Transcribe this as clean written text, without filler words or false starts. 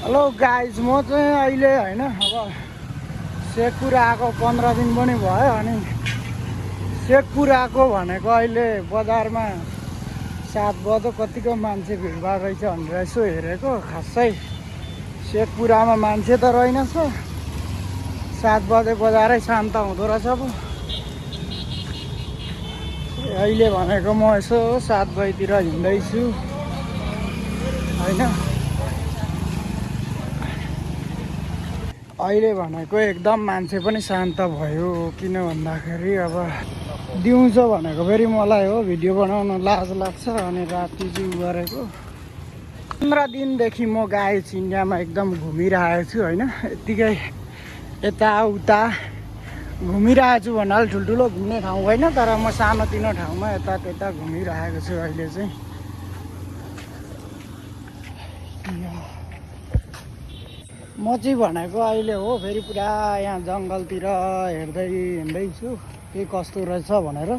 Hello guys, म चाहिँ अहिले होइन अब शेखपुर आएको 15 दिन पनि भयो। अनि शेखपुर आएको भनेको अहिले बजारमा 7 बजे कतिको मान्छे भिडभाड रहेछ भनेर यसो हेरेको। खासै शेखपुरामा मान्छे त रहेनछ। 7 बजे बजारै शान्त हुँदो रहेछ। अब अहिले भनेको म यसो 7 बजीतिर हिँड्दैछु होइन। अहिले भनेको एकदम मान्छे पनि शान्त भयो। किन भन्दाखेरि अब दिउँसो भनेको फेरि मलाई हो भिडियो बनाउन लाज लाग्छ। अनि राति चाहिँ गरेको 15 दिनदेखि म गाइज इन्डियामा एकदम घुमिरहेको छु होइन। यत्तिकै यताउता घुमिरहेको छु भन्नाले ठुल्ठुलो घुम्ने ठाउँ होइन, तर म सानोतिनो ठाउँमा यता त्यता घुमिरहेको छु अहिले चाहिँ। म चाहिँ भनेको अहिले हो फेरि पुरा यहाँ जङ्गलतिर हिँड्दैछु के कस्तो रहेछ भनेर।